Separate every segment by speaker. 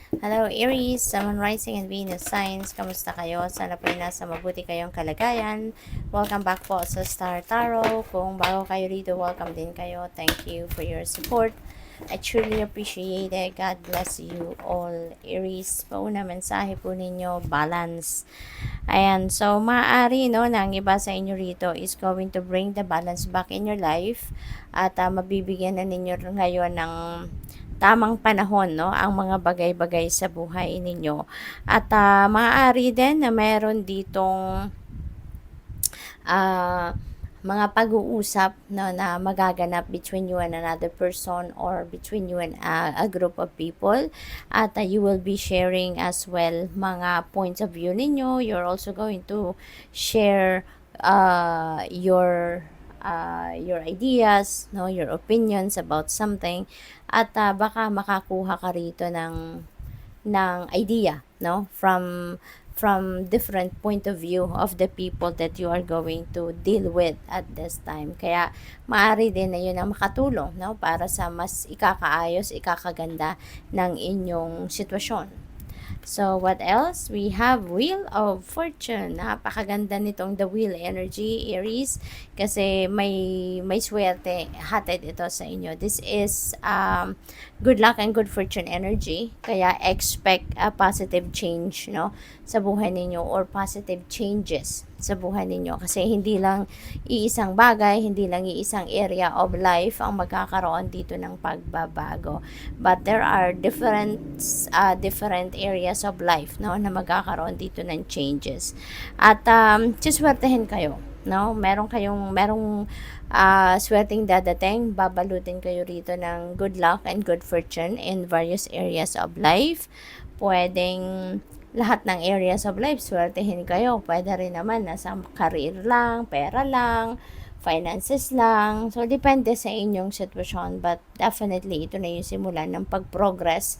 Speaker 1: Hello Aries, Sun, Rising and Venus signs. Kamusta kayo? Sana po ay nasa mabuti kayong kalagayan. Welcome back po sa Star Tarot. Kung bago kayo rito, welcome din kayo. Thank you for your support. I truly appreciate it. God bless you all. Aries, pauna mensahe po ninyo, balance. Ayan, so maaari no, na ang iba sa inyo rito is going to bring the balance back in your life. At mabibigyan na ninyo ngayon ng tamang panahon no ang mga bagay-bagay sa buhay ninyo at maaari din na meron ditong mga pag-uusap no, na magaganap between you and another person or between you and a group of people at you will be sharing as well mga points of view ninyo. You're also going to share your ideas, no, your opinions about something at baka makakuha ka rito ng idea, no, from different point of view of the people that you are going to deal with at this time. Kaya maaari din na yun ang makatulong, no, para sa mas ikakaayos, ikakaganda ng inyong sitwasyon. So, what else? We have Wheel of Fortune. Napakaganda nitong the Wheel energy, Aries, kasi may swerte hatid ito sa inyo. This is good luck and good fortune energy. Kaya expect a positive change, no, sa buhay ninyo or positive changes sa buhay ninyo. Kasi hindi lang iisang bagay, hindi lang iisang area of life ang magkakaroon dito ng pagbabago. But there are different areas of life, no, na magkakaroon dito ng changes. At siswertehin kayo, no? Merong swerteng dadating, babalutin kayo rito ng good luck and good fortune in various areas of life. Pwedeng lahat ng areas of life, swertehin kayo. Pwede rin naman nasa career lang, pera lang, finances lang. So, depende sa inyong sitwasyon. But definitely, ito na yung simulan ng pag-progress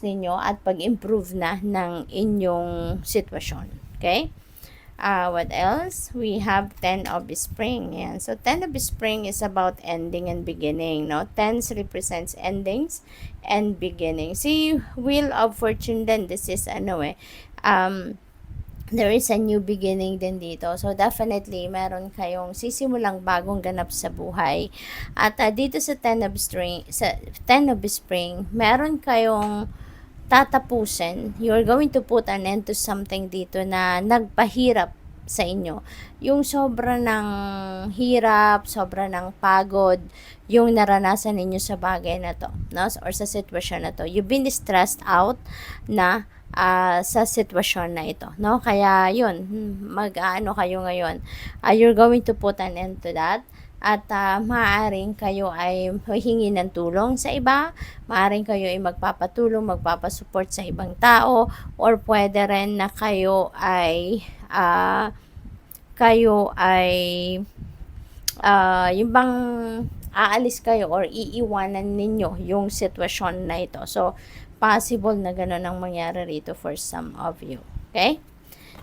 Speaker 1: ninyo at pag-improve na ng inyong sitwasyon. Okay? What else? We have 10 of Spring. Yan. So, 10 of Spring is about ending and beginning. No? 10 represents endings and beginning. See, Wheel of Fortune then, this is there is a new beginning din dito. So, definitely, meron kayong sisimulang bagong ganap sa buhay. At dito sa 10 of Spring, meron kayong tatapusin. You're going to put an end to something dito na nagpahirap sa inyo. Yung sobra ng hirap, sobra ng pagod, yung naranasan ninyo sa bagay na to, no? Or sa sitwasyon na to. You've been stressed out na sa sitwasyon na ito, no? Kaya yun, mag-ano kayo ngayon. You're going to put an end to that. At maaaring kayo ay hihingi ng tulong sa iba, maaaring kayo ay magpapatulong, magpapasupport sa ibang tao, or pwede rin na kayo ay yung bang aalis kayo or iiwanan ninyo yung sitwasyon na ito. So, possible na gano'n ang mangyari rito for some of you. Okay?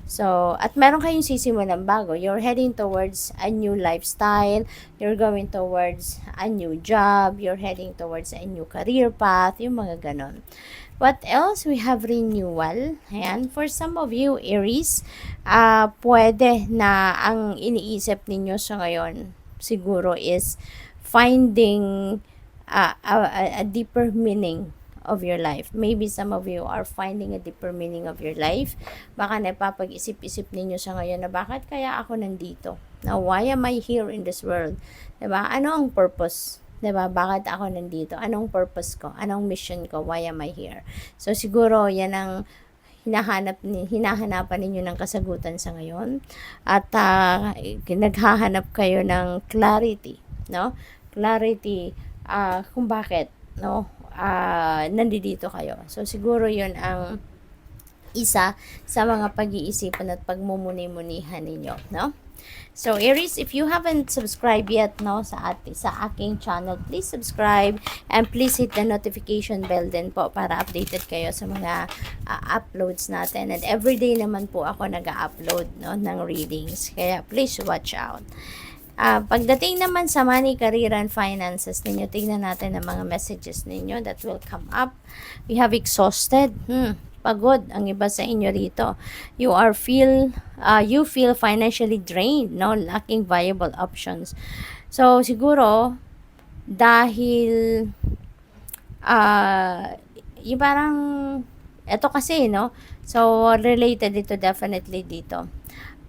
Speaker 1: So, at meron kayong sisimulan bago. You're heading towards a new lifestyle. You're going towards a new job. You're heading towards a new career path. Yung mga ganon. What else? We have renewal. Ayan. For some of you, Aries, pwede na ang iniisip ninyo sa ngayon siguro is finding a deeper meaning of your life. Maybe some of you are finding a deeper meaning of your life. Baka napapag-isip-isip ninyo sa ngayon na bakit kaya ako nandito? Now, why am I here in this world? Diba? Ano ang purpose? Diba? Bakit ako nandito? Anong purpose ko? Anong mission ko? Why am I here? So, siguro yan ang hinahanapan ninyo ng kasagutan sa ngayon. At naghahanap kayo ng clarity, no? Clarity kung bakit, no? Nandito kayo. So, siguro yun ang isa sa mga pag-iisipan at pagmumuni-munihan ninyo, no? So, Aries, if you haven't subscribed yet, no, sa aking channel, please subscribe and please hit the notification bell din po para updated kayo sa mga uploads natin. And everyday naman po ako nag-upload, no, ng readings. Kaya, please watch out. Pagdating naman sa money, career, and finances ninyo, tingnan natin ang mga messages ninyo that will come up. We have exhausted. Pagod ang iba sa inyo rito. You feel financially drained, no? Lacking viable options. So, siguro, dahil, yung parang, eto kasi, no? So, related ito definitely dito.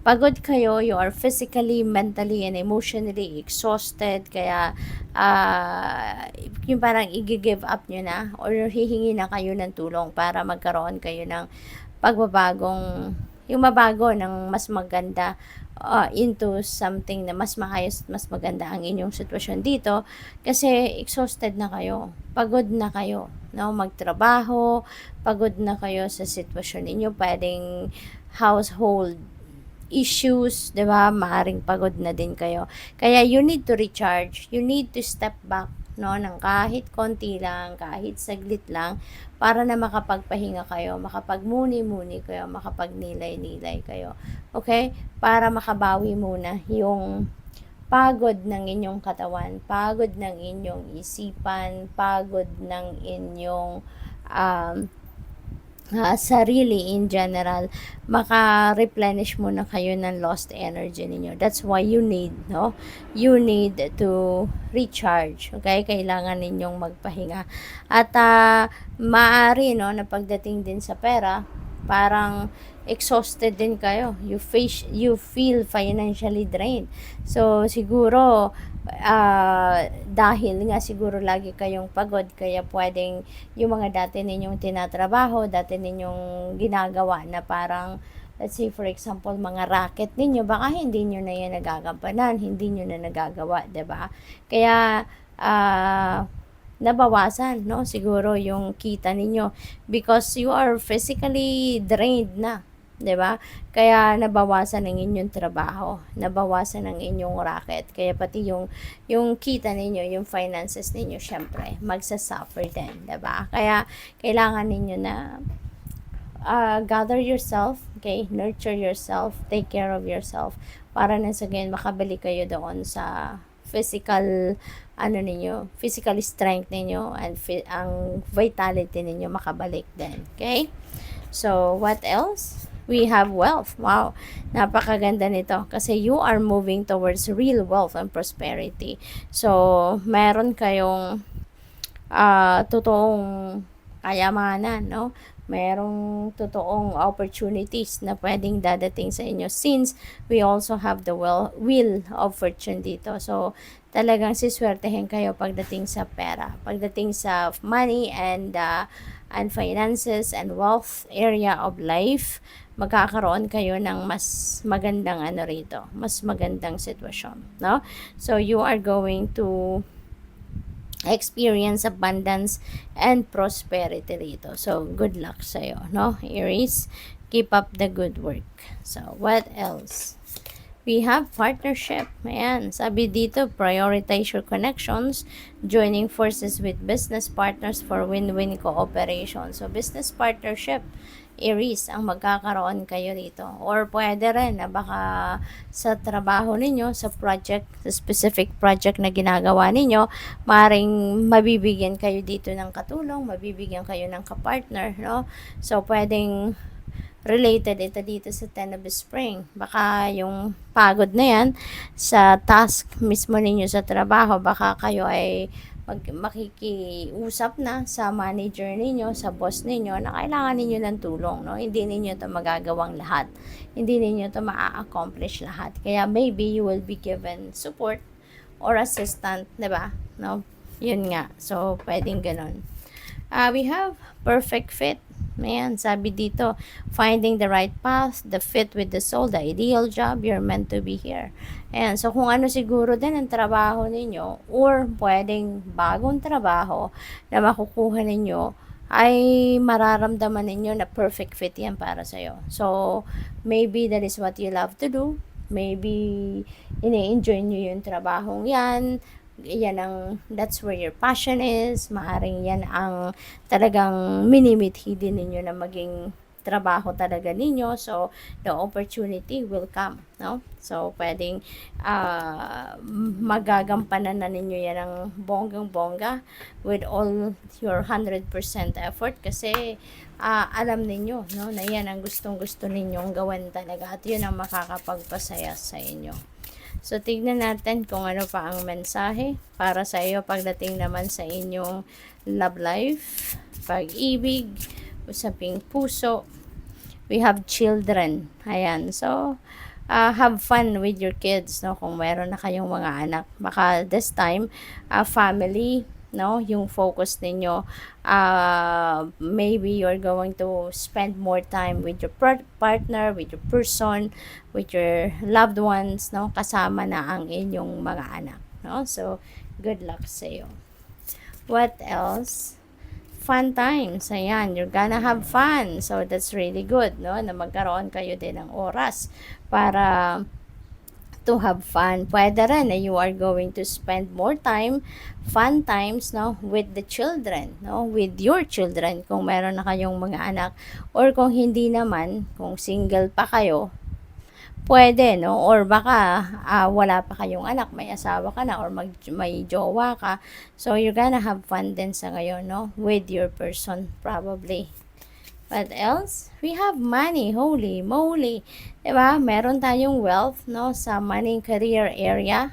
Speaker 1: Pagod kayo, you are physically, mentally, and emotionally exhausted, kaya yung parang i-give up nyo na or hihingi na kayo ng tulong para magkaroon kayo ng yung mabago ng mas maganda into something na mas maayos at mas maganda ang inyong sitwasyon dito kasi exhausted na kayo, pagod na kayo, no? Magtrabaho, pagod na kayo sa sitwasyon ninyo, pwedeng household issues, 'di ba? Maaring pagod na din kayo. Kaya you need to recharge. You need to step back, no, ng kahit konti lang, kahit saglit lang para na makapagpahinga kayo, makapagmuni-muni kayo, makapagnilay-nilay kayo. Okay? Para makabawi muna yung pagod ng inyong katawan, pagod ng inyong isipan, pagod ng inyong sarili in general, maka-replenish muna kayo ng lost energy ninyo. That's why you need, no? You need to recharge, okay? Kailangan ninyong magpahinga. At maaari, no, na pagdating din sa pera, parang exhausted din kayo. You feel financially drained. So, siguro, dahil nga siguro lagi kayong pagod, kaya pwedeng yung mga dati ninyong tinatrabaho, dati ninyong ginagawa na parang, let's say for example, mga racket ninyo, baka hindi nyo na yan nagagampanan, hindi nyo na nagagawa, 'di ba? Kaya, nabawasan, no? Siguro yung kita ninyo because you are physically drained na, 'di ba? Kaya nabawasan ang inyong trabaho, nabawasan ang inyong racket. Kaya pati yung kita ninyo, yung finances ninyo, syempre magsa-suffer din, 'di ba? Kaya kailangan ninyo na gather yourself, okay? Nurture yourself, take care of yourself para na sa ganyan makabalik kayo doon sa physical physical strength ninyo and ang vitality ninyo makabalik din. Okay? So, what else? We have wealth. Wow, napakaganda nito kasi you are moving towards real wealth and prosperity. So, meron kayong totoong kayamanan, no? Merong totoong opportunities na pwedeng dadating sa inyo since we also have the wheel of fortune dito. So, talagang siswertehin kayo pagdating sa pera, pagdating sa money and finances and wealth area of life. Magkakaroon kayo ng mas magandang rito, mas magandang sitwasyon, no? So, you are going to experience abundance and prosperity rito. So, good luck sa'yo, no? Aries, keep up the good work. So, what else? We have partnership. Ayan, sabi dito, prioritize your connections, joining forces with business partners for win-win cooperation. So, business partnership, Aries, ang magkakaroon kayo rito. Or pwede rin na baka sa trabaho ninyo, sa project, sa specific project na ginagawa ninyo, maring mabibigyan kayo dito ng katulong, mabibigyan kayo ng kapartner, no? So, pwedeng related ito dito sa Ten of Spring. Baka yung pagod na yan sa task mismo ninyo sa trabaho, baka kayo ay makikiusap na sa manager ninyo, sa boss ninyo na kailangan ninyo ng tulong, no? Hindi ninyo to magagawang lahat. Hindi ninyo to ma-accomplish lahat. Kaya maybe you will be given support or assistant, 'di ba? No? Yun nga. So, pwedeng ganun. We have perfect fit. Ayan, sabi dito, finding the right path, the fit with the soul, the ideal job, you're meant to be here. Ayan, so kung ano siguro din ang trabaho ninyo or pwedeng bagong trabaho na makukuha ninyo, ay mararamdaman ninyo na perfect fit yan para sa'yo. So, maybe that is what you love to do. Maybe ini-enjoy nyo yung trabahong yan, that's where your passion is. Maaring yan ang talagang minimithi din ninyo na maging trabaho talaga ninyo. So, the opportunity will come, no? So, pwedeng magagampanan na ninyo yan ng bonggang-bongga with all your 100% effort kasi alam ninyo, no, na yan ang gustong-gusto ninyong gawin talaga at yun ang makakapagpasaya sa inyo. So, tignan natin kung ano pa ang mensahe para sa iyo pagdating naman sa inyong love life, pag-ibig, usaping puso. We have children. Ayan. So, have fun with your kids, no? Kung meron na kayong mga anak. Baka this time, family, no? Yung focus ninyo, maybe you're going to spend more time with your partner, with your person, with your loved ones, no? Kasama na ang inyong mga anak, no? So, good luck sa iyo. What else? Fun times. Ayan, you're gonna have fun. So, that's really good, no? Na magkaroon kayo din ng oras para to have fun. Pwede rin na you are going to spend more time, fun times, no, with the children, no, with your children, kung meron na kayong mga anak, or kung hindi naman, kung single pa kayo, pwede, no, or baka wala pa kayong anak, may asawa ka na, or may jowa ka, so you're gonna have fun din sa ngayon, no, with your person, probably. What else? We have money. Holy moly. Diba? Meron tayong wealth, no? Sa money career area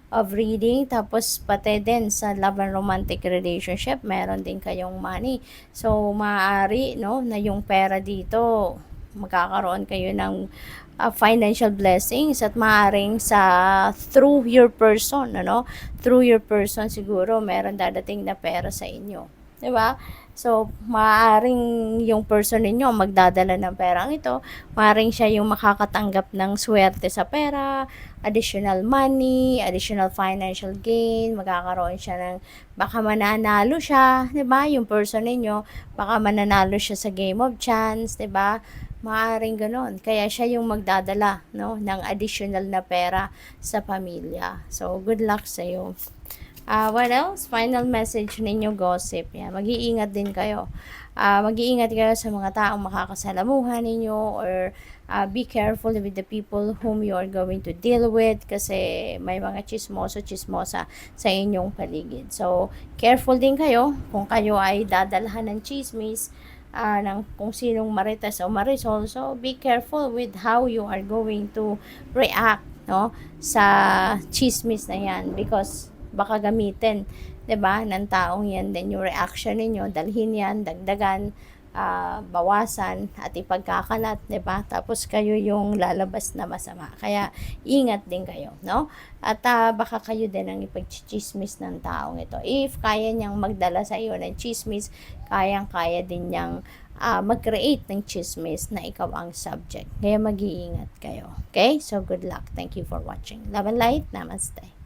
Speaker 1: of reading. Tapos, pati din sa love and romantic relationship, meron din kayong money. So, maaari, no? Na yung pera dito, magkakaroon kayo ng financial blessings at maaaring through your person, ano? Through your person siguro, meron dadating na pera sa inyo. Diba? So, maaaring yung person ninyo magdadala ng perang ito, maaaring siya yung makakatanggap ng swerte sa pera, additional money, additional financial gain, magkakaroon siya ng, baka mananalo siya, 'di ba? Yung person ninyo, baka mananalo siya sa game of chance, 'di ba? Maaaring ganoon. Kaya siya yung magdadala, no, ng additional na pera sa pamilya. So, good luck sa iyo. What else? Final message ninyo, gossip. Yan. Mag-iingat din kayo. Mag-iingat kayo sa mga taong makakasalamuhan ninyo, or be careful with the people whom you are going to deal with kasi may mga chismosa sa inyong paligid. So, careful din kayo kung kayo ay dadalhan ng chismis ng kung sinong marites o marisol. So, be careful with how you are going to react, no, sa chismis na yan because baka gamitin, 'di ba, ng taong yan din yung reaction ninyo, dalhin yan, dagdagan, bawasan at ipagkakalat, 'di ba? Tapos kayo yung lalabas na masama. Kaya ingat din kayo, no? At baka kayo din ang ipagchichismis ng taong ito. If kaya niyang magdala sa iyo ng chismis, kayang-kaya din niyang mag-create ng chismis na ikaw ang subject. Kaya mag-iingat kayo. Okay? So good luck. Thank you for watching. Love and light. Namaste.